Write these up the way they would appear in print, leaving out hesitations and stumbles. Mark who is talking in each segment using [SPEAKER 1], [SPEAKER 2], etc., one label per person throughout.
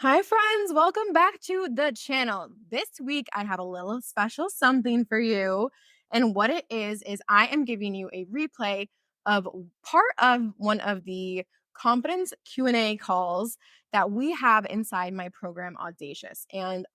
[SPEAKER 1] Hi, friends. Welcome back to the channel. This week, I have a little special something for you. And what it is I am giving you a replay of part of one of the confidence Q&A calls that we have inside my program, Audacious. And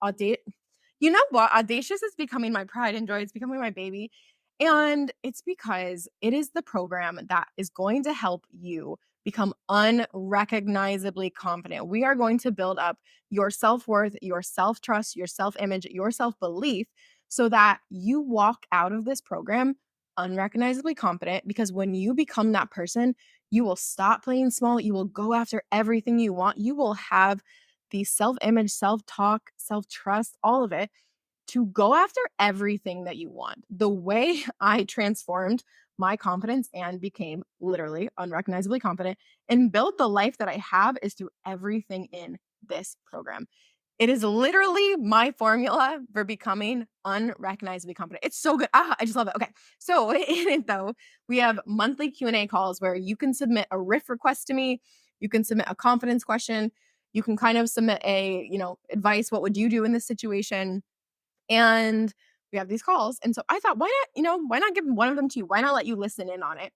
[SPEAKER 1] you know what? Audacious is becoming my pride and joy. It's becoming my baby. And it's because it is the program that is going to help you become unrecognizably confident. We are going to build up your self worth, your self trust, your self image, your self belief so that you walk out of this program unrecognizably confident. Because when you become that person, you will stop playing small. You will go after everything you want. You will have the self image, self talk, self trust, all of it to go after everything that you want. The way I transformed my confidence and became literally unrecognizably confident and built the life that I have is through everything in this program. It is literally my formula for becoming unrecognizably confident. It's so good. I just love it. Okay. So in it though, we have monthly Q&A calls where you can submit a riff request to me, you can submit a confidence question, you can kind of submit advice, what would you do in this situation? And we have these calls. And so I thought, why not give one of them to you? Why not let you listen in on it?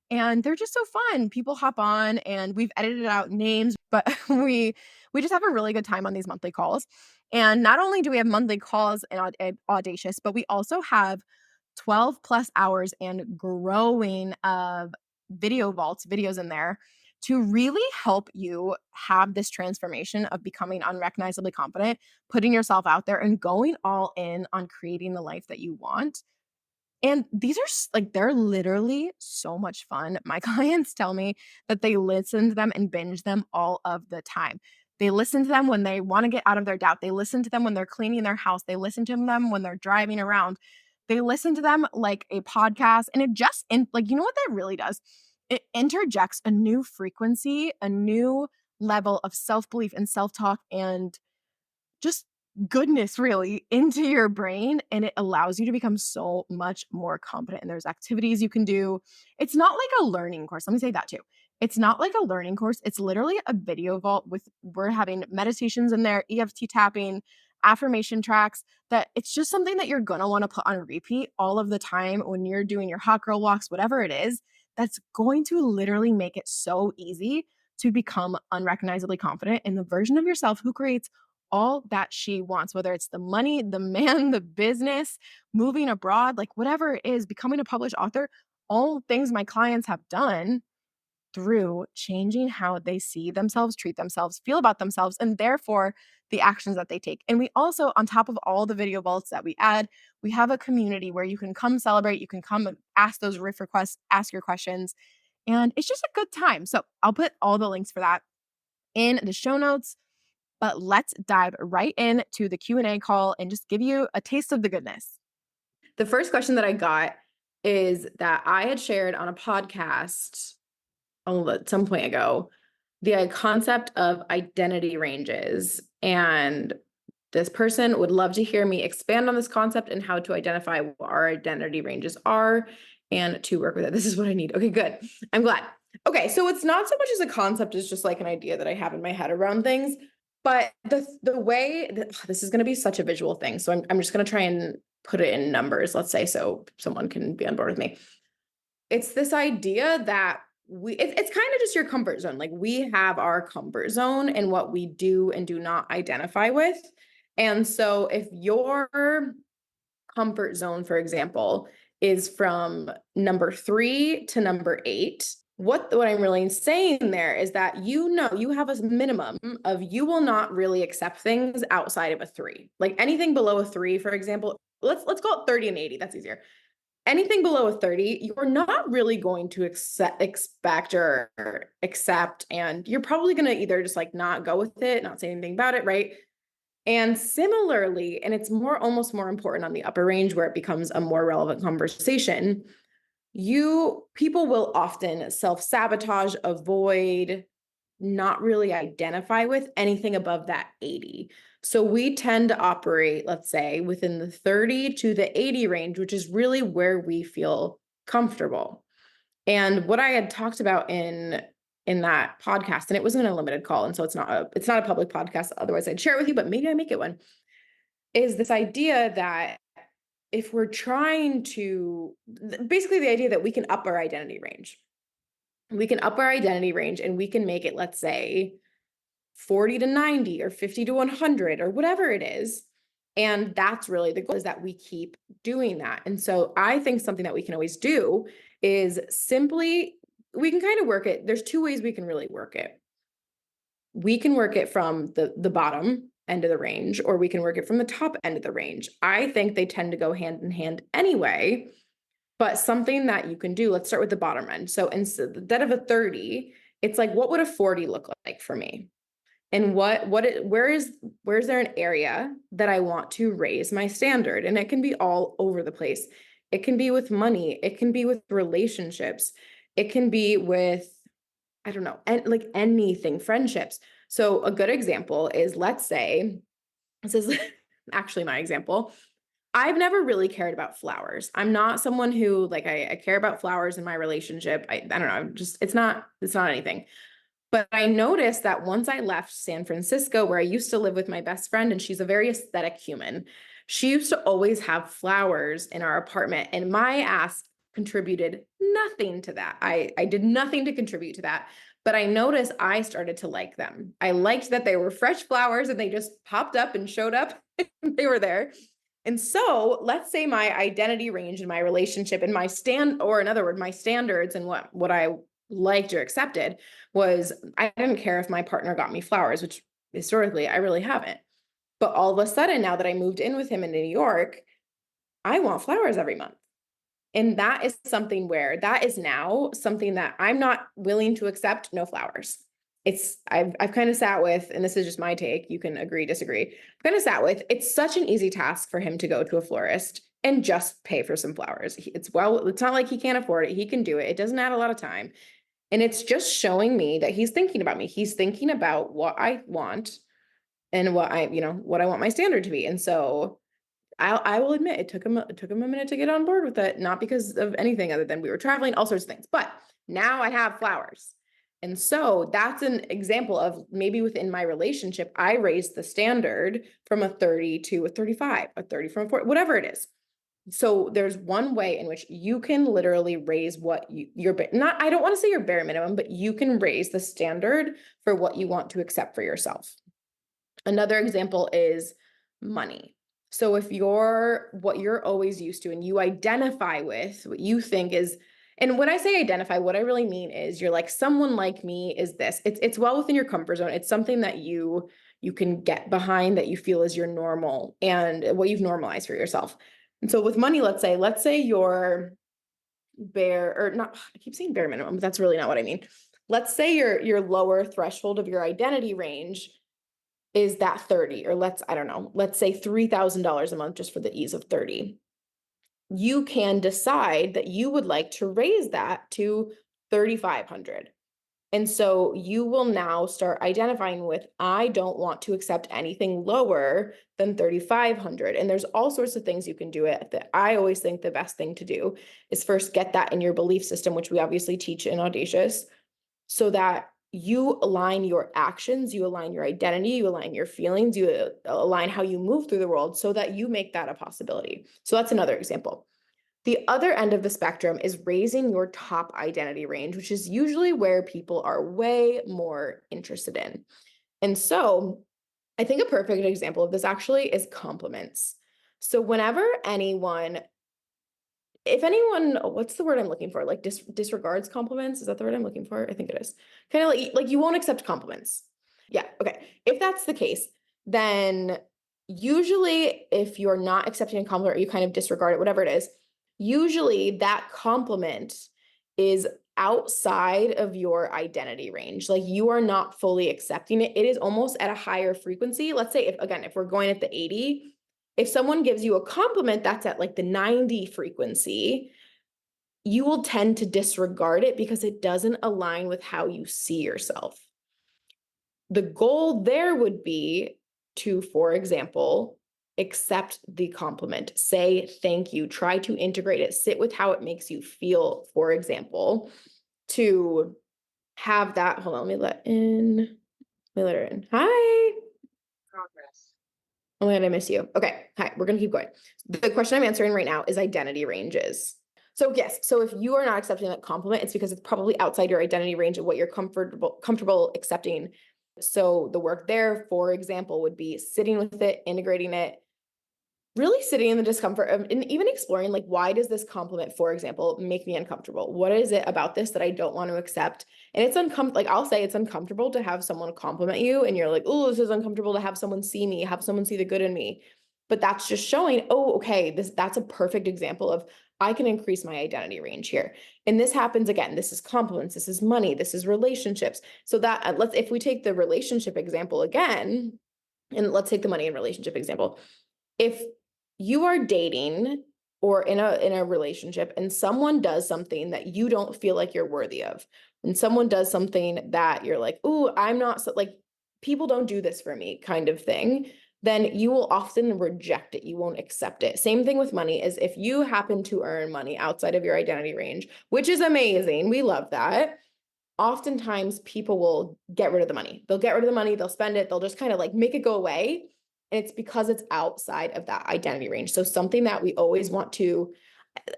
[SPEAKER 1] And they're just so fun. People hop on and we've edited out names, but we just have a really good time on these monthly calls. And not only do we have monthly calls in Audacious, but we also have 12 plus hours and growing of video vaults, videos in there to really help you have this transformation of becoming unrecognizably confident, putting yourself out there and going all in on creating the life that you want. And these are they're literally so much fun. My clients tell me that they listen to them and binge them all of the time. They listen to them when they want to get out of their doubt. They listen to them when they're cleaning their house. They listen to them when they're driving around. They listen to them like a podcast. And it just, you know what that really does? It interjects a new frequency, a new level of self belief and self talk and just goodness really into your brain, and it allows you to become so much more confident, and there's activities you can do. It's not like a learning course, let me say that too. It's not like a learning course, it's literally a video vault with we're having meditations in there, EFT tapping, affirmation tracks, that it's just something that you're gonna wanna put on repeat all of the time when you're doing your hot girl walks, whatever it is, that's going to literally make it so easy to become unrecognizably confident in the version of yourself who creates all that she wants, whether it's the money, the man, the business, moving abroad, like whatever it is, becoming a published author, all things my clients have done through changing how they see themselves, treat themselves, feel about themselves, and therefore the actions that they take. And we also, on top of all the video vaults that we add, we have a community where you can come celebrate, you can come and ask those riff requests, ask your questions, and it's just a good time. So I'll put all the links for that in the show notes. But let's dive right into the Q&A call and just give you a taste of the goodness. The first question that I got is that I had shared on a podcast at some point ago the concept of identity ranges. And this person would love to hear me expand on this concept and how to identify what our identity ranges are and to work with it. This is what I need. Okay, good. I'm glad. Okay, so it's not so much as a concept as just like an idea that I have in my head around things. But the way that this is going to be such a visual thing. So I'm just going to try and put it in numbers, let's say, so someone can be on board with me. It's this idea that it's kind of just your comfort zone. Like we have our comfort zone and what we do and do not identify with. And so if your comfort zone, for example, is from number 3 to number 8, what I'm really saying there is that you have a minimum of you will not really accept things outside of a 3. Like anything below a 3, for example, let's call it 30 and 80. That's easier. Anything below a 30, you're not really going to expect or accept, and you're probably going to either just like not go with it, not say anything about it, right? And similarly, and it's almost more important on the upper range where it becomes a more relevant conversation, people will often self-sabotage, avoid, not really identify with anything above that 80. So we tend to operate, let's say, within the 30 to the 80 range, which is really where we feel comfortable. And what I had talked about in
[SPEAKER 2] in that podcast, and it wasn't a limited call, and so it's not a public podcast, otherwise I'd share it with you, but maybe I make it one, is this idea that if we're trying to basically the idea that we can up our identity range. We can up our identity range and we can make it, let's say, 40 to 90 or 50 to 100 or whatever it is. And that's really the goal, is that we keep doing that. And so I think something that we can always do is simply, we can kind of work it. There's two ways we can really work it. We can work it from the bottom end of the range, or we can work it from the top end of the range. I think they tend to go hand in hand anyway. But something that you can do, let's start with the bottom end. So instead of a 30, it's like, what would a 40 look like for me? And where's there an area that I want to raise my standard? And it can be all over the place. It can be with money, it can be with relationships, it can be with, I don't know, and like anything, friendships. So a good example is, let's say, this is actually my example. I've never really cared about flowers. I'm not someone who, like, I care about flowers in my relationship. I don't know, just it's not anything. But I noticed that once I left San Francisco, where I used to live with my best friend, and she's a very aesthetic human, she used to always have flowers in our apartment, and my ass contributed nothing to that. I did nothing to contribute to that. But I noticed I started to like them. I liked that they were fresh flowers and they just popped up and showed up. They were there. And so let's say my identity range in my relationship and or in other words, my standards and what I liked or accepted was, I didn't care if my partner got me flowers, which historically I really haven't. But all of a sudden, now that I moved in with him in New York, I want flowers every month. And that is something where that is now something that I'm not willing to accept no flowers. I've kind of sat with, and this is just my take, you can agree, disagree. I've kind of sat with, it's such an easy task for him to go to a florist and just pay for some flowers. It's not like he can't afford it. He can do it. It doesn't add a lot of time. And it's just showing me that he's thinking about me. He's thinking about what I want and what I want my standard to be. And so I will admit it took him a minute to get on board with it, not because of anything other than we were traveling, all sorts of things. But now I have flowers. And so that's an example of maybe within my relationship, I raised the standard from a 30 to a 35, a 30 from a 40, whatever it is. So there's one way in which you can literally raise what not, I don't want to say your bare minimum, but you can raise the standard for what you want to accept for yourself. Another example is money. So if what you're always used to and you identify with what you think is, and when I say identify, what I really mean is you're like, someone like me is this. It's well within your comfort zone. It's something that you can get behind, that you feel is your normal and what you've normalized for yourself. And so with money, let's say your bare, or not, I keep saying bare minimum, but that's really not what I mean. Let's say your lower threshold of your identity range is that 30, or let's say $3,000 a month, just for the ease of 30. You can decide that you would like to raise that to 3,500. And so you will now start identifying with, I don't want to accept anything lower than 3,500. And there's all sorts of things you can do it. That I always think the best thing to do is first get that in your belief system, which we obviously teach in Audacious, so that you align your actions, you align your identity, you align your feelings, you align how you move through the world so that you make that a possibility. So that's another example. The other end of the spectrum is raising your top identity range, which is usually where people are way more interested in. And so I think a perfect example of this actually is compliments. So whenever if anyone, what's the word I'm looking for? Like disregards compliments? Is that the word I'm looking for? I think it is. Kind of like you won't accept compliments. Yeah. Okay. If that's the case, then usually if you're not accepting a compliment or you kind of disregard it, whatever it is, usually that compliment is outside of your identity range. Like you are not fully accepting it. It is almost at a higher frequency. Let's say if we're going at the 80, if someone gives you a compliment that's at like the 90 frequency, you will tend to disregard it because it doesn't align with how you see yourself. The goal there would be to, for example, accept the compliment, say thank you, try to integrate it, sit with how it makes you feel, for example, to have that. Hold on, let me let her in. Hi.
[SPEAKER 1] Progress.
[SPEAKER 2] Oh my God, I miss you. Okay. Hi, we're gonna keep going. The question I'm answering right now is identity ranges. So yes, so if you are not accepting that compliment, it's because it's probably outside your identity range of what you're comfortable accepting. So the work there, for example, would be sitting with it, integrating it, really sitting in the discomfort of, and even exploring, like, why does this compliment, for example, make me uncomfortable? What is it about this that I don't want to accept? And it's uncomfortable. Like, I'll say it's uncomfortable to have someone compliment you and you're like, oh, this is uncomfortable to have someone see me, have someone see the good in me. But that's just showing, oh, okay, that's a perfect example of, I can increase my identity range here. And this happens again. This is compliments, this is money, this is relationships. So that if we take the relationship example again, and let's take the money and relationship example. If you are dating or in a relationship and someone does something that you don't feel like you're worthy of, and someone does something that you're like, "Ooh, I'm not so, like, people don't do this for me," kind of thing, then you will often reject it. You won't accept it. Same thing with money is if you happen to earn money outside of your identity range, which is amazing. We love that. Oftentimes people will get rid of the money. They'll get rid of the money, they'll spend it, they'll just kind of like make it go away. And it's because it's outside of that identity range. So something that we always want to,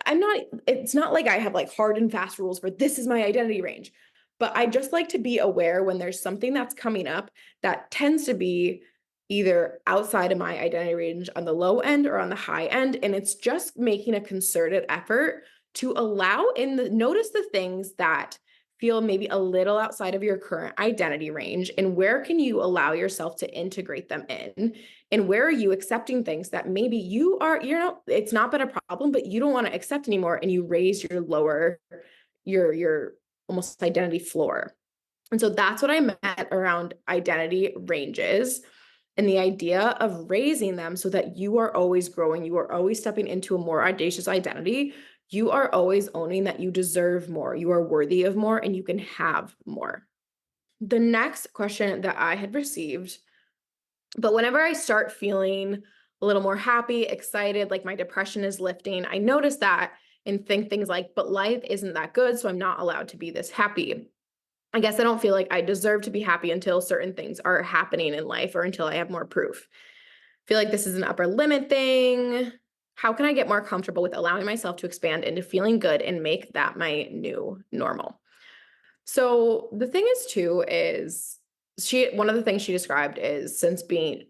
[SPEAKER 2] it's not like I have like hard and fast rules for this is my identity range, but I just like to be aware when there's something that's coming up that tends to be either outside of my identity range on the low end or on the high end. And it's just making a concerted effort to allow notice the things that feel maybe a little outside of your current identity range, and where can you allow yourself to integrate them in, and where are you accepting things that maybe it's not been a problem but you don't want to accept anymore, and you raise your lower, your almost identity floor. And so that's what I meant around identity ranges, and the idea of raising them so that you are always growing, you are always stepping into a more audacious identity. You are always owning that you deserve more, you are worthy of more, and you can have more. The next question that I had received, but whenever I start feeling a little more happy, excited, like my depression is lifting, I notice that and think things like, but life isn't that good, so I'm not allowed to be this happy. I guess I don't feel like I deserve to be happy until certain things are happening in life or until I have more proof. I feel like this is an upper limit thing. How can I get more comfortable with allowing myself to expand into feeling good and make that my new normal? So the thing is too is one of the things she described is since being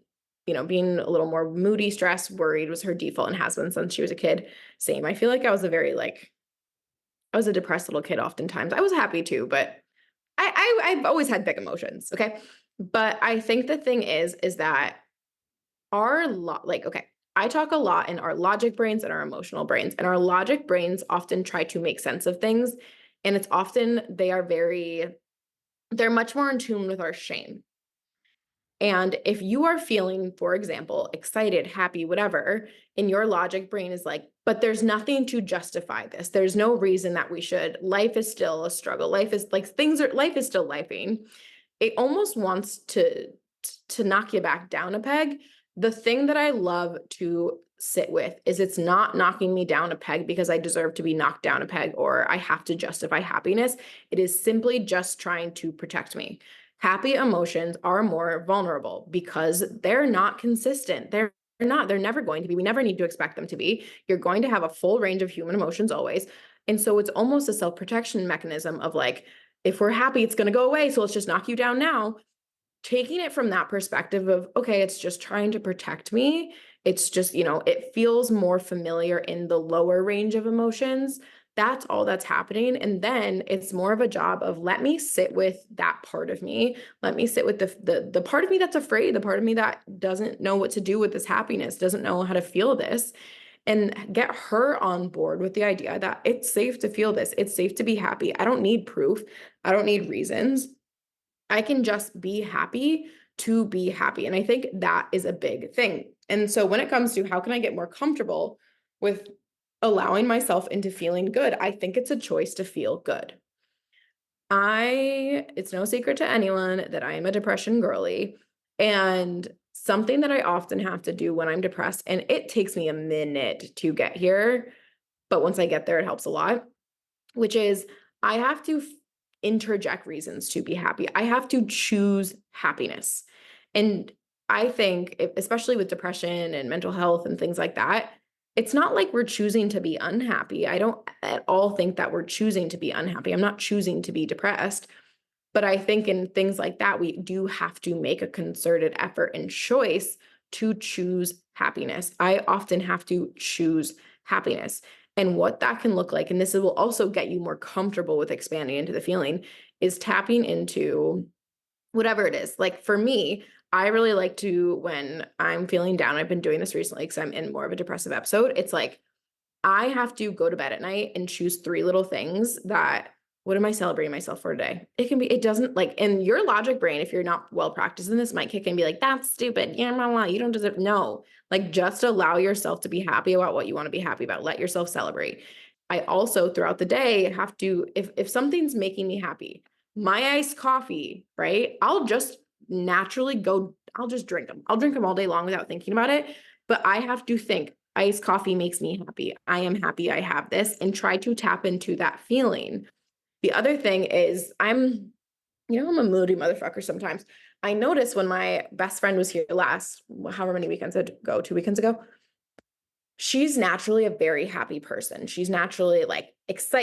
[SPEAKER 2] a little more moody, stressed, worried was her default and has been since she was a kid. Same. I feel like I was a depressed little kid oftentimes. I was happy too, but I've always had big emotions, okay? But I think the thing is that okay, I talk a lot in our logic brains and our emotional brains, and our logic brains often try to make sense of things, and it's often they're much more in tune with our shame. And if you are feeling, for example, excited, happy, whatever, and your logic brain is like, but there's nothing to justify this. There's no reason that we should. Life is still a struggle. Life is still lifing. It almost wants to knock you back down a peg. The thing that I love to sit with is it's not knocking me down a peg because I deserve to be knocked down a peg or I have to justify happiness. It is simply just trying to protect me. Happy emotions are more vulnerable because they're not consistent. They're never going to be. We never need to expect them to be. You're going to have a full range of human emotions always. And so it's almost a self-protection mechanism of like, if we're happy, it's going to go away. So let's just knock you down now. Taking it from that perspective of, okay, it's just trying to protect me. It's just, it feels more familiar in the lower range of emotions. That's all that's happening. And then it's more of a job of let me sit with that part of me. Let me sit with the part of me that's afraid, the part of me that doesn't know what to do with this happiness, doesn't know how to feel this, and get her on board with the idea that it's safe to feel this. It's safe to be happy. I don't need proof. I don't need reasons. I can just be happy to be happy. And I think that is a big thing. And so when it comes to how can I get more comfortable with allowing myself into feeling good, I think it's a choice to feel good. It's no secret to anyone that I am a depression girly, and something that I often have to do when I'm depressed, and it takes me a minute to get here, but once I get there, it helps a lot, which is I have to interject reasons to be happy. I have to choose happiness. And I think, especially with depression and mental health and things like that, it's not like we're choosing to be unhappy. I don't at all think that we're choosing to be unhappy. I'm not choosing to be depressed. But I think in things like that, we do have to make a concerted effort and choice to choose happiness. I often have to choose happiness. And what that can look like, and this will also get you more comfortable with expanding into the feeling, is tapping into whatever it is. Like for me, I really like to, when I'm feeling down, I've been doing this recently because I'm in more of a depressive episode. It's like I have to go to bed at night and choose 3 little things that what am I celebrating myself for today? It doesn't like, and your logic brain, if you're not well practiced in this, might kick in and be like, that's stupid. Yeah, blah, blah, you don't deserve. No, like just allow yourself to be happy about what you want to be happy about. Let yourself celebrate. I also throughout the day have to, if something's making me happy, my iced coffee, right? I'll just naturally go, I'll just drink them. I'll drink them all day long without thinking about it. But I have to think, iced coffee makes me happy. I am happy I have this, and try to tap into that feeling. The other thing is I'm a moody motherfucker sometimes. I noticed when my best friend was here last, however many weekends ago, 2 weekends ago, she's naturally a very happy person. She's naturally like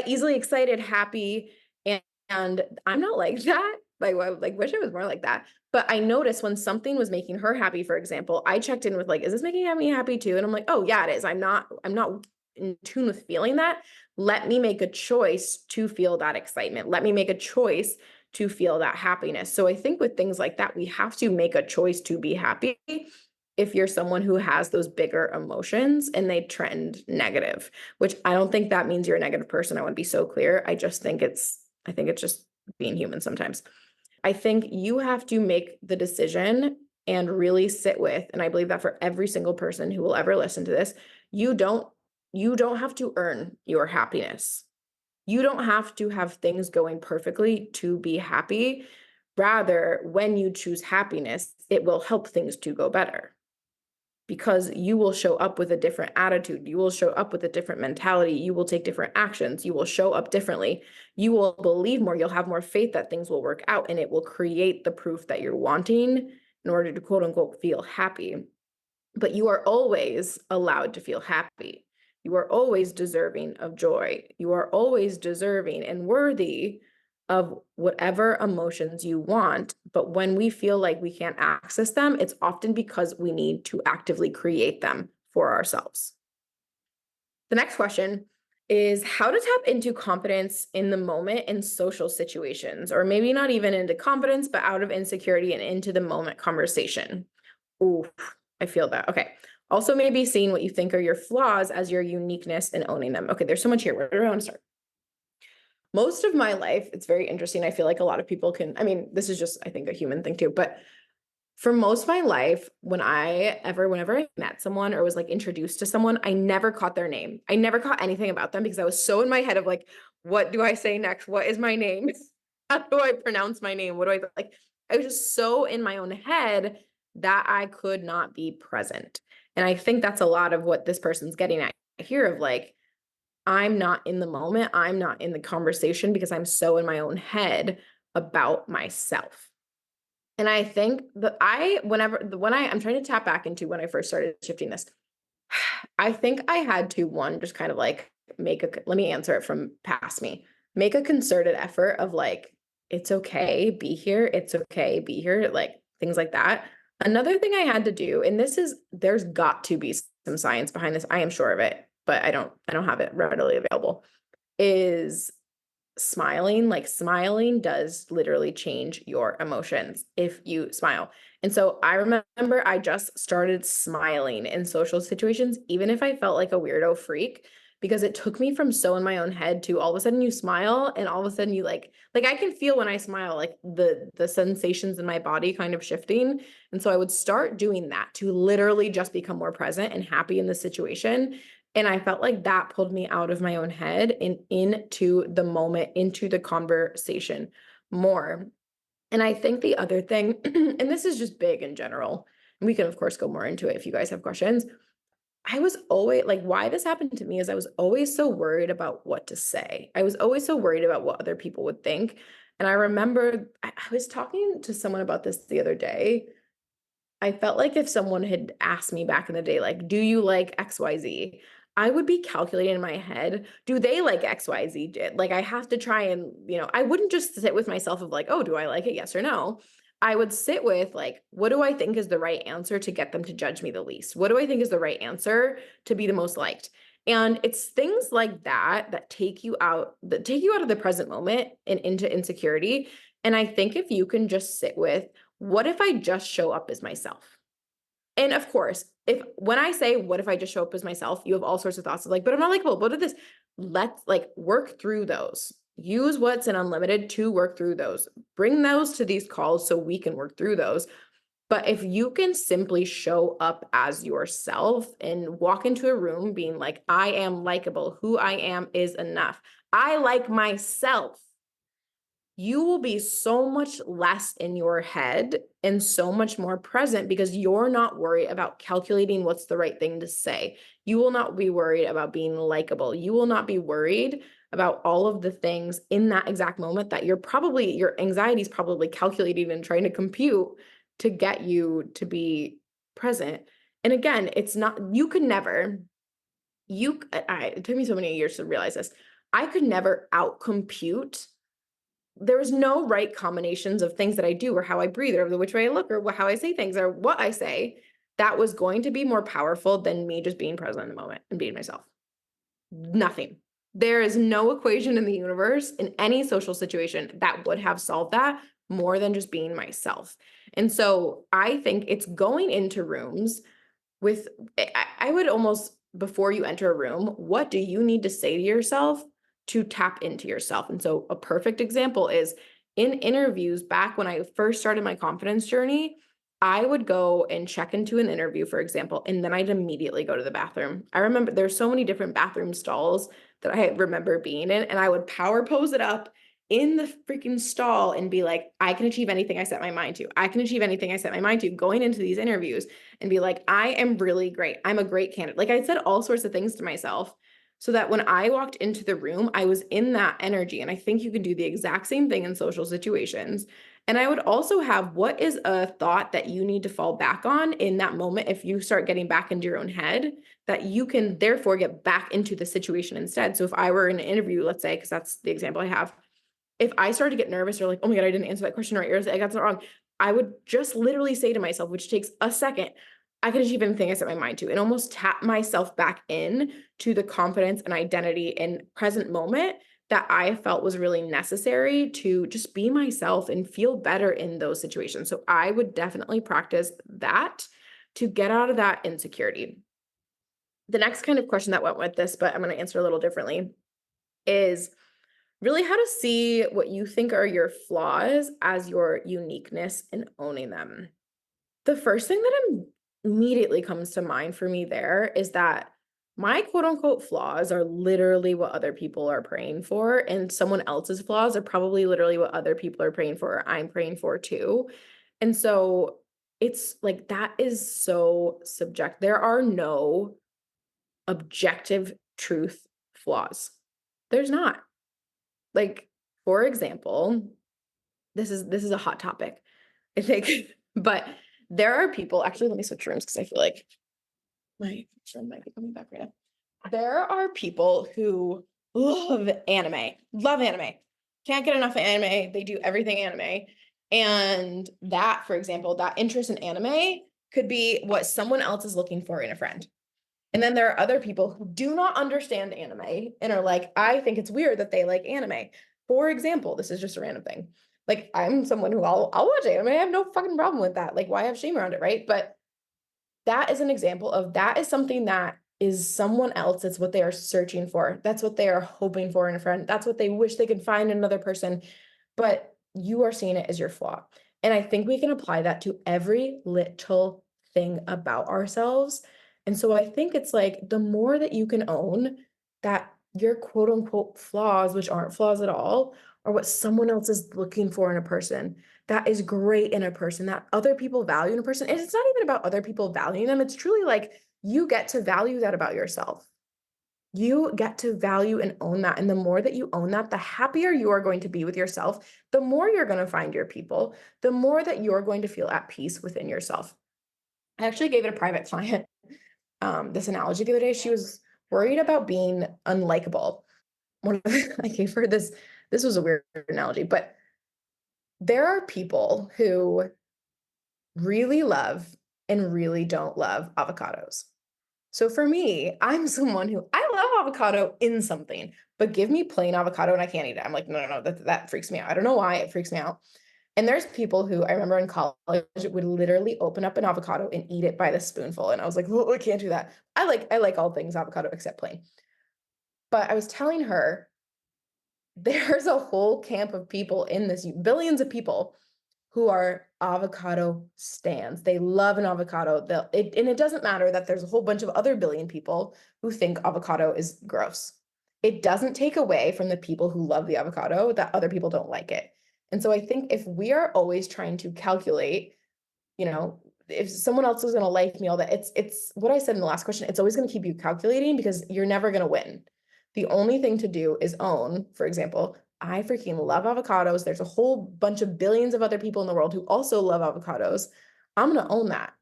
[SPEAKER 2] easily excited, happy, and I'm not like that. Like, I like wish I was more like that. But I noticed when something was making her happy, for example, I checked in with like, is this making me happy too? And I'm like, oh yeah, it is. I'm not in tune with feeling that. Let me make a choice to feel that excitement. Let me make a choice to feel that happiness. So I think with things like that, we have to make a choice to be happy if you're someone who has those bigger emotions and they trend negative, which I don't think that means you're a negative person. I want to be so clear. I think it's just being human sometimes. I think you have to make the decision and really sit with, and I believe that for every single person who will ever listen to this, you don't you don't have to earn your happiness. You don't have to have things going perfectly to be happy. Rather, when you choose happiness, it will help things to go better because you will show up with a different attitude. You will show up with a different mentality. You will take different actions. You will show up differently. You will believe more. You'll have more faith that things will work out, and it will create the proof that you're wanting in order to quote unquote feel happy. But you are always allowed to feel happy. You are always deserving of joy. You are always deserving and worthy of whatever emotions you want. But when we feel like we can't access them, it's often because we need to actively create them for ourselves. The next question is how to tap into confidence in the moment in social situations, or maybe not even into confidence, but out of insecurity and into the moment conversation. Ooh, I feel that. Okay. Also, maybe seeing what you think are your flaws as your uniqueness and owning them. Okay, there's so much here. Where do I want to start? Most of my life, it's very interesting. I feel like a lot of people can, I mean, this is just, I think, a human thing too. But for most of my life, whenever I met someone or was like introduced to someone, I never caught their name. I never caught anything about them because I was so in my head of like, what do I say next? What is my name? How do I pronounce my name? What do I like? I was just so in my own head that I could not be present. And I think that's a lot of what this person's getting at here of like, I'm not in the moment. I'm not in the conversation because I'm so in my own head about myself. And I think that I'm trying to tap back into when I first started shifting this. I think I had to one just kind of like let me answer it from past me. Make a concerted effort of like it's okay, be here, it's okay, be here, like things like that. Another thing I had to do, and there's got to be some science behind this. I am sure of it, but I don't have it readily available. Is smiling. Like smiling does literally change your emotions if you smile. And so I remember I just started smiling in social situations, even if I felt like a weirdo freak, because it took me from so in my own head to all of a sudden you smile and all of a sudden you like I can feel when I smile like the sensations in my body kind of shifting. And so I would start doing that to literally just become more present and happy in the situation. And I felt like that pulled me out of my own head and into the moment, into the conversation more. And I think the other thing, and this is just big in general, and we can, of course, go more into it if you guys have questions. I was always like, why this happened to me is I was always so worried about what to say. I was always so worried about what other people would think. And I remember I was talking to someone about this the other day. I felt like if someone had asked me back in the day, like, "Do you like XYZ?" I would be calculating in my head, "Do they like XYZ?" Like, I have to try and, I wouldn't just sit with myself of like, "Oh, do I like it? Yes or no?" I would sit with like, "What do I think is the right answer to get them to judge me the least? What do I think is the right answer to be the most liked?" And it's things like that that take you out of the present moment and into insecurity. And I think if you can just sit with, what if I just show up as myself? And of course, if when I say, what if I just show up as myself, you have all sorts of thoughts of like, but I'm not likable. What is this? Let's like work through those. Use what's in unlimited to work through those. Bring those to these calls so we can work through those. But if you can simply show up as yourself and walk into a room being like, I am likable, who I am is enough. I like myself, you will be so much less in your head and so much more present because you're not worried about calculating what's the right thing to say. You will not be worried about being likable. You will not be worried about all of the things in that exact moment that your anxiety is probably calculating and trying to compute to get you to be present. And again, it's not, you could never, it took me so many years to realize this. I could never outcompute. There's no right combinations of things that I do or how I breathe or the which way I look or how I say things or what I say that was going to be more powerful than me just being present in the moment and being myself. Nothing. There is no equation in the universe in any social situation that would have solved that more than just being myself. And so I think it's going into rooms with I would almost, before you enter a room, what do you need to say to yourself to tap into yourself? And so a perfect example is in interviews back when I first started my confidence journey, I would go and check into an interview, for example, and then I'd immediately go to the bathroom. I remember there's so many different bathroom stalls that I remember being in, and I would power pose it up in the freaking stall and be like, I can achieve anything I set my mind to. I can achieve anything I set my mind to going into these interviews and be like, I am really great. I'm a great candidate. Like I said all sorts of things to myself so that when I walked into the room, I was in that energy. And I think you can do the exact same thing in social situations. And I would also have, what is a thought that you need to fall back on in that moment if you start getting back into your own head that you can therefore get back into the situation instead. So if I were in an interview, let's say, because that's the example I have, if I started to get nervous or like, oh my God, I didn't answer that question right, or I got something wrong, I would just literally say to myself, which takes a second, I can achieve anything I set my mind to, and almost tap myself back in to the confidence and identity and present moment that I felt was really necessary to just be myself and feel better in those situations. So I would definitely practice that to get out of that insecurity. The next kind of question that went with this, but I'm going to answer a little differently, is really how to see what you think are your flaws as your uniqueness and owning them. The first thing that immediately comes to mind for me there is that my quote unquote flaws are literally what other people are praying for, and someone else's flaws are probably literally what other people are praying for, or I'm praying for too. And so it's like that is so subject. There are no objective truth flaws. There's not. Like, for example, this is a hot topic, I think, but there are people, actually, let me switch rooms because I feel like my friend might be coming back right now. There are people who love anime, can't get enough of anime. They do everything anime. And that, for example, that interest in anime could be what someone else is looking for in a friend. And then there are other people who do not understand anime and are like, I think it's weird that they like anime. For example, this is just a random thing. Like I'm someone who I'll watch anime. I have no fucking problem with that. Like why have shame around it, right? But that is an example of that is something that is someone else. It's what they are searching for. That's what they are hoping for in a friend. That's what they wish they could find in another person. But you are seeing it as your flaw. And I think we can apply that to every little thing about ourselves. And so I think it's like the more that you can own that your quote unquote flaws, which aren't flaws at all, are what someone else is looking for in a person that is great in a person that other people value in a person. And it's not even about other people valuing them. It's truly like you get to value that about yourself. You get to value and own that. And the more that you own that, the happier you are going to be with yourself, the more you're going to find your people, the more that you're going to feel at peace within yourself. I actually gave it a private client this analogy the other day. She was worried about being unlikable. I gave her this was a weird analogy, but there are people who really love and really don't love avocados. So for me, I'm someone who I love avocado in something, but give me plain avocado and I can't eat it. I'm like, no, no, no, that freaks me out. I don't know why it freaks me out. And there's people who I remember in college would literally open up an avocado and eat it by the spoonful. And I was like, oh, I can't do that. I like all things avocado except plain. But I was telling her there's a whole camp of people in this, billions of people who are avocado stands. They love an avocado. And it doesn't matter that there's a whole bunch of other billion people who think avocado is gross. It doesn't take away from the people who love the avocado that other people don't like it. And so I think if we are always trying to calculate, you know, if someone else is going to like me, all that, it's what I said in the last question. It's always going to keep you calculating because you're never going to win. The only thing to do is own, for example, I freaking love avocados. There's a whole bunch of billions of other people in the world who also love avocados. I'm going to own that.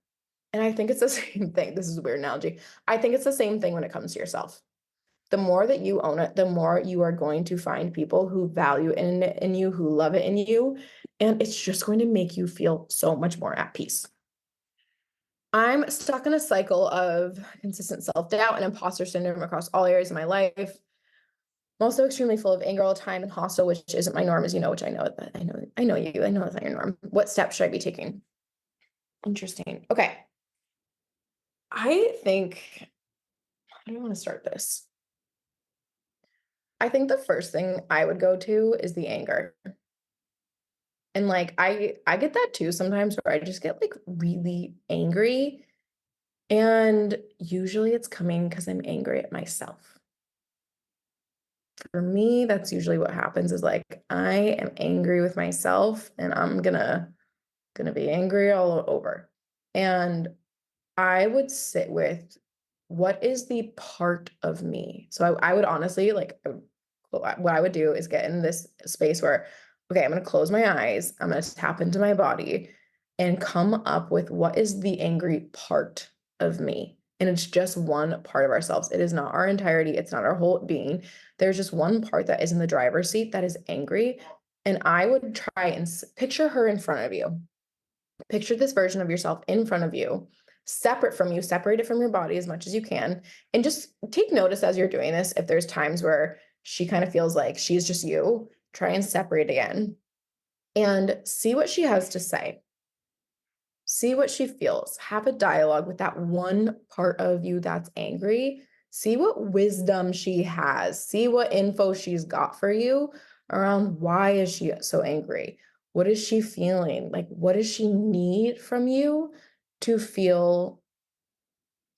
[SPEAKER 2] And I think it's the same thing. This is a weird analogy. I think it's the same thing when it comes to yourself. The more that you own it, the more you are going to find people who value it in you, who love it in you. And it's just going to make you feel so much more at peace. I'm stuck in a cycle of consistent self-doubt and imposter syndrome across all areas of my life. I'm also extremely full of anger all the time and hostile, which isn't my norm, as you know, which I know, but I know you, I know it's not your norm. What steps should I be taking? Interesting. Okay. I think, how do I want to start this? I think the first thing I would go to is the anger. And like I get that too sometimes where I just get like really angry. And usually it's coming because I'm angry at myself. For me, that's usually what happens is like I am angry with myself and I'm gonna be angry all over. And I would sit with what is the part of me? So I would honestly like what I would do is get in this space where, okay, I'm gonna close my eyes, I'm gonna tap into my body and come up with what is the angry part of me. And it's just one part of ourselves. It is not our entirety, it's not our whole being. There's just one part that is in the driver's seat that is angry. And I would try and picture her in front of you. Picture this version of yourself in front of you, separate from you, separate it from your body as much as you can. And just take notice as you're doing this. If there's times where she kind of feels like she's just you, try and separate again and see what she has to say. See what she feels. Have a dialogue with that one part of you that's angry. See what wisdom she has. See what info she's got for you around why is she so angry? What is she feeling? Like what does she need from you to feel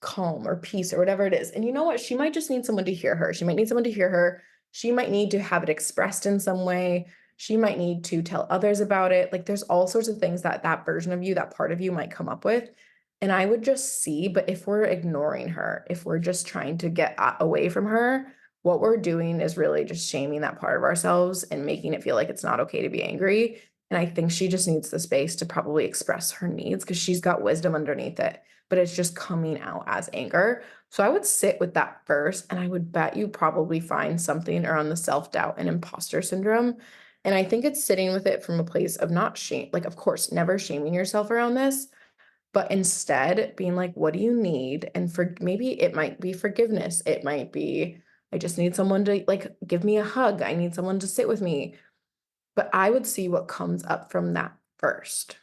[SPEAKER 2] calm or peace or whatever it is. And you know what? She might just need someone to hear her. She might need someone to hear her. She might need to have it expressed in some way. She might need to tell others about it. Like there's all sorts of things that that version of you, that part of you might come up with. And I would just see, but if we're ignoring her, if we're just trying to get away from her, what we're doing is really just shaming that part of ourselves and making it feel like it's not okay to be angry. And I think she just needs the space to probably express her needs because she's got wisdom underneath it, but it's just coming out as anger. So I would sit with that first, and I would bet you probably find something around the self-doubt and imposter syndrome. And I think it's sitting with it from a place of not shame, like, of course, never shaming yourself around this, but instead being like, what do you need? And for maybe it might be forgiveness. It might be, I just need someone to like give me a hug. I need someone to sit with me. But I would see what comes up from that first.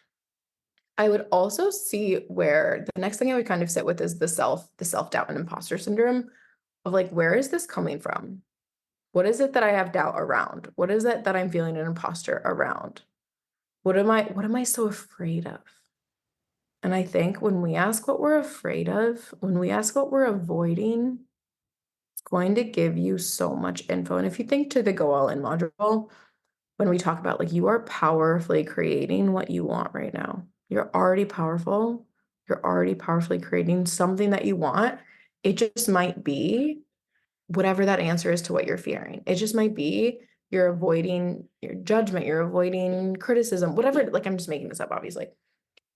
[SPEAKER 2] I would also see where the next thing I would kind of sit with is the self-doubt and imposter syndrome of like, where is this coming from? What is it that I have doubt around? What is it that I'm feeling an imposter around? What am I so afraid of? And I think when we ask what we're afraid of, when we ask what we're avoiding, it's going to give you so much info. And if you think to the Go All In module, when we talk about like you are powerfully creating what you want right now. You're already powerful. You're already powerfully creating something that you want. It just might be whatever that answer is to what you're fearing. It just might be you're avoiding your judgment, you're avoiding criticism, whatever. Like, I'm just making this up, obviously.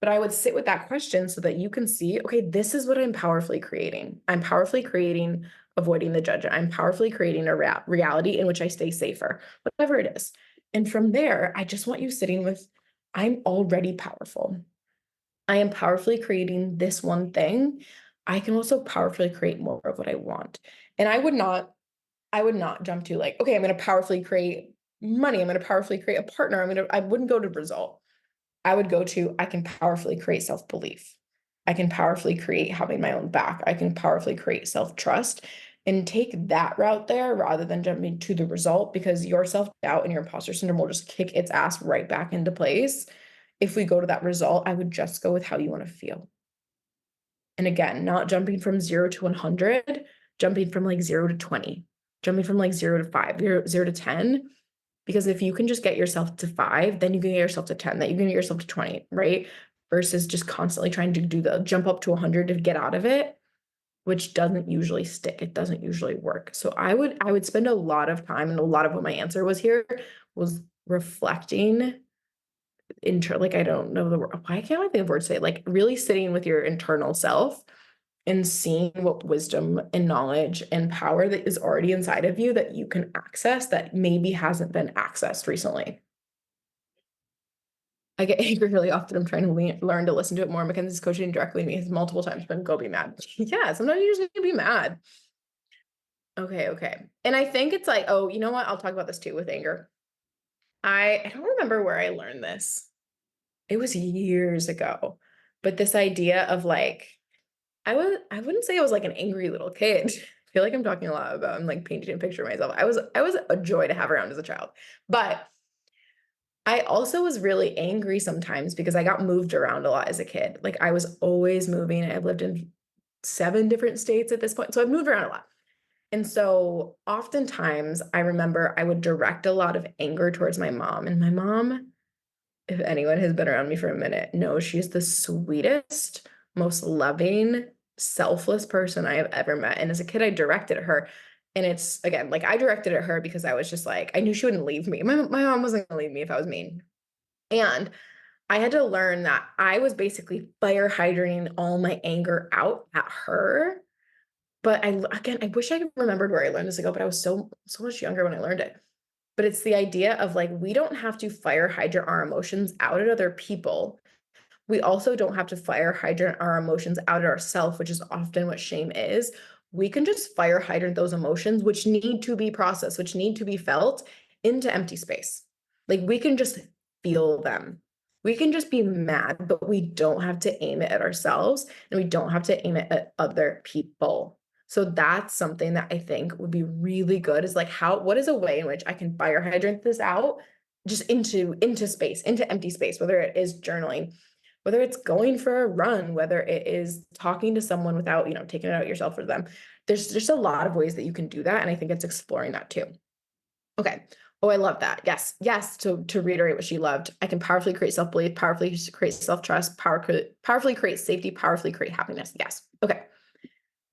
[SPEAKER 2] But I would sit with that question so that you can see, okay, this is what I'm powerfully creating. I'm powerfully creating avoiding the judgment. I'm powerfully creating a reality in which I stay safer, whatever it is. And from there, I just want you sitting with, I'm already powerful. I am powerfully creating this one thing. I can also powerfully create more of what I want. And I would not jump to like, okay, I'm going to powerfully create money. I'm going to powerfully create a partner. I wouldn't go to result. I would go to, I can powerfully create self-belief. I can powerfully create having my own back. I can powerfully create self-trust and take that route there rather than jumping to the result because your self-doubt and your imposter syndrome will just kick its ass right back into place. If we go to that result, I would just go with how you want to feel. And again, not jumping from 0 to 100, jumping from like 0 to 20, jumping from like 0 to 5, 0 to 10. Because if you can just get yourself to 5, then you can get yourself to 10, then you can get yourself to 20, right? Versus just constantly trying to do the jump up to 100 to get out of it, which doesn't usually stick. It doesn't usually work. So I would spend a lot of time, and a lot of what my answer was here was reflecting like I don't know the word. Why can't I think of words to say? Like really sitting with your internal self and seeing what wisdom and knowledge and power that is already inside of you that you can access that maybe hasn't been accessed recently. I get angry really often. I'm trying to learn to listen to it more. Mackenzie's coaching directly me has multiple times been go be mad. Yeah, sometimes you just need to be mad. Okay, okay. And I think it's like, oh, you know what? I'll talk about this too with anger. I don't remember where I learned this. It was years ago. But this idea of like, I wouldn't say I was like an angry little kid. I feel like I'm talking a lot about I'm like painting a picture of myself. I was a joy to have around as a child. But I also was really angry sometimes because I got moved around a lot as a kid. Like I was always moving. I've lived in 7 different states at this point. So I've moved around a lot. And so oftentimes I remember I would direct a lot of anger towards my mom. And my mom, if anyone has been around me for a minute, knows she's the sweetest, most loving, selfless person I have ever met. And as a kid, I directed at her. And it's again, like I directed at her because I was just like, I knew she wouldn't leave me. My mom wasn't gonna leave me if I was mean. And I had to learn that I was basically fire hydranting all my anger out at her. But again, I wish I remembered where I learned this ago, but I was so much younger when I learned it. But it's the idea of like, we don't have to fire hydrant our emotions out at other people. We also don't have to fire hydrant our emotions out at ourselves, which is often what shame is. We can just fire hydrant those emotions, which need to be processed, which need to be felt into empty space. Like we can just feel them. We can just be mad, but we don't have to aim it at ourselves and we don't have to aim it at other people. So that's something that I think would be really good is like what is a way in which I can fire hydrant this out just into space, into empty space, whether it is journaling, whether it's going for a run, whether it is talking to someone without, taking it out yourself for them. There's just a lot of ways that you can do that. And I think it's exploring that too. Okay. Oh, I love that. Yes. Yes. To reiterate what she loved, I can powerfully create self-belief, powerfully create self-trust, powerfully create safety, powerfully create happiness. Yes. Okay.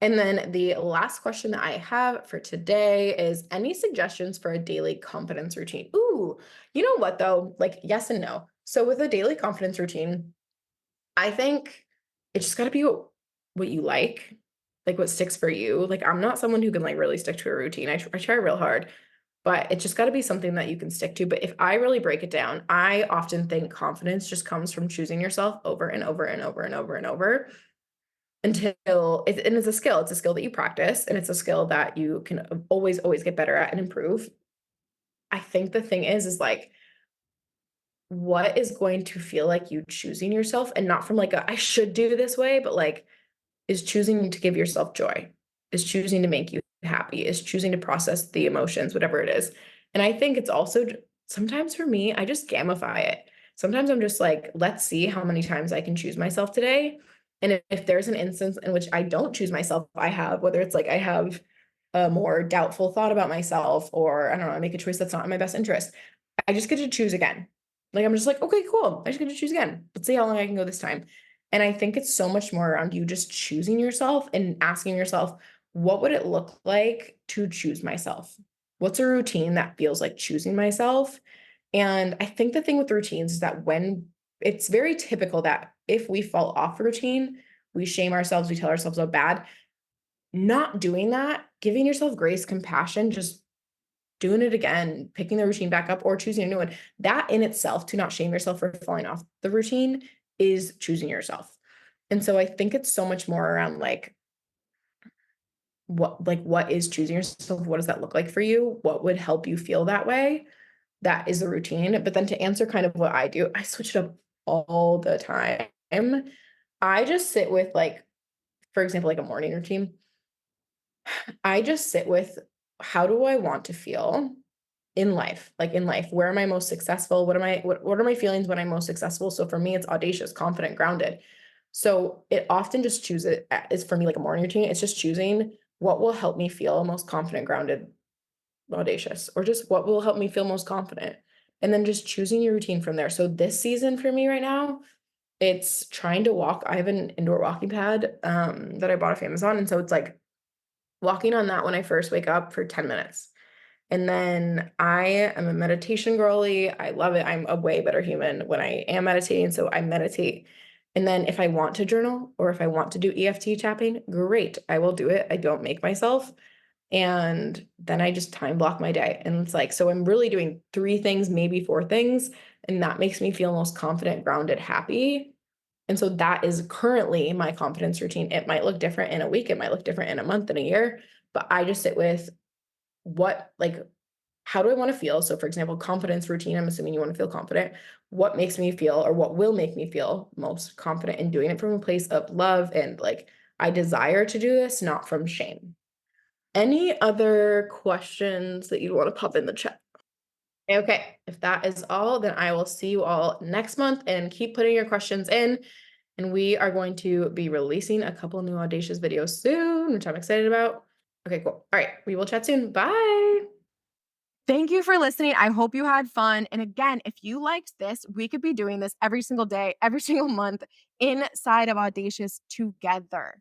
[SPEAKER 2] And then the last question that I have for today is any suggestions for a daily confidence routine? Ooh, you know what though? Like yes and no. So with a daily confidence routine, I think it's just gotta be what you like what sticks for you. Like, I'm not someone who can, like, really stick to a routine. I try real hard, but it's just gotta be something that you can stick to. But if I really break it down, I often think confidence just comes from choosing yourself over and over and over and over and over until it's a skill. It's a skill that you practice, and it's a skill that you can always, always get better at and improve. I think the thing is, like, what is going to feel like you choosing yourself and not from, like, a, "I should do this way," but, like, is choosing to give yourself joy, is choosing to make you happy, is choosing to process the emotions, whatever it is. And I think it's also sometimes for me, I just gamify it. Sometimes I'm just like, let's see how many times I can choose myself today. And if there's an instance in which I don't choose myself, I have, whether it's like I have a more doubtful thought about myself, or I don't know, I make a choice that's not in my best interest, I just get to choose again. Like, I'm just like, okay, cool. I just get to choose again. Let's see how long I can go this time. And I think it's so much more around you just choosing yourself and asking yourself, what would it look like to choose myself? What's a routine that feels like choosing myself? And I think the thing with routines is that when it's very typical that if we fall off a routine, we shame ourselves, we tell ourselves how bad. Not doing that, giving yourself grace, compassion, just doing it again, picking the routine back up or choosing a new one, that in itself, to not shame yourself for falling off the routine, is choosing yourself. And so I think it's so much more around what is choosing yourself? What does that look like for you? What would help you feel that way? That is a routine. But then to answer kind of what I do, I switch it up all the time. I just sit with for example, like a morning routine. I just sit with how do I want to feel in life? Like in life, where am I most successful? What are my feelings when I'm most successful? So for me, it's audacious, confident, grounded. So it often just is for me like a morning routine. It's just choosing what will help me feel most confident, grounded, audacious, or just what will help me feel most confident. And then just choosing your routine from there. So this season for me right now, it's trying to walk. I have an indoor walking pad that I bought off Amazon. And so it's like walking on that when I first wake up for 10 minutes. And then I am a meditation girly. I love it. I'm a way better human when I am meditating. So I meditate. And then if I want to journal or if I want to do EFT tapping, great. I will do it. I don't make myself. And then I just time block my day. And it's like, so I'm really doing three things, maybe four things. And that makes me feel most confident, grounded, happy. And so that is currently my confidence routine. It might look different in a week, it might look different in a month, in a year, but I just sit with what, how do I want to feel? So, for example, confidence routine, I'm assuming you want to feel confident. What makes me feel, or what will make me feel most confident in doing it from a place of love and I desire to do this, not from shame. Any other questions that you'd want to pop in the chat? Okay, if that is all, then I will see you all next month and keep putting your questions in. And we are going to be releasing a couple new audacious videos soon, which I'm excited about. Okay, cool. All right, we will chat soon. Bye.
[SPEAKER 1] Thank you for listening. I hope you had fun. And again, if you liked this, we could be doing this every single day, every single month inside of Audacious together.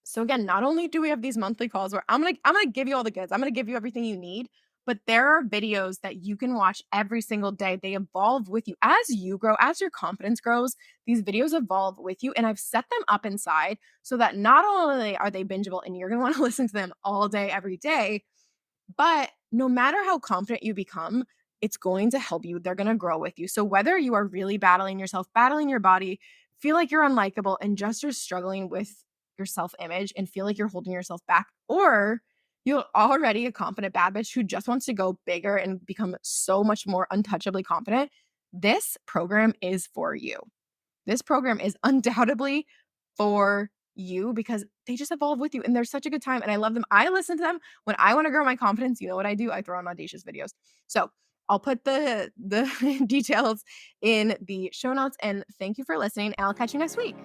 [SPEAKER 1] So again, not only do we have these monthly calls where I'm gonna give you all the goods, I'm gonna give you everything you need, but there are videos that you can watch every single day. They evolve with you as you grow, as your confidence grows. These videos evolve with you, and I've set them up inside so that not only are they bingeable and you're gonna want to listen to them all day, every day, but no matter how confident you become, it's going to help you. They're going to grow with you. So whether you are really battling yourself, battling your body, feel like you're unlikable and just are struggling with your self-image and feel like you're holding yourself back, or you're already a confident bad bitch who just wants to go bigger and become so much more untouchably confident, this program is for you. This program is undoubtedly for you because they just evolve with you and they're such a good time and I love them. I listen to them when I want to grow my confidence. You know what I do? I throw on audacious videos. So I'll put the details in the show notes and thank you for listening. And I'll catch you next week.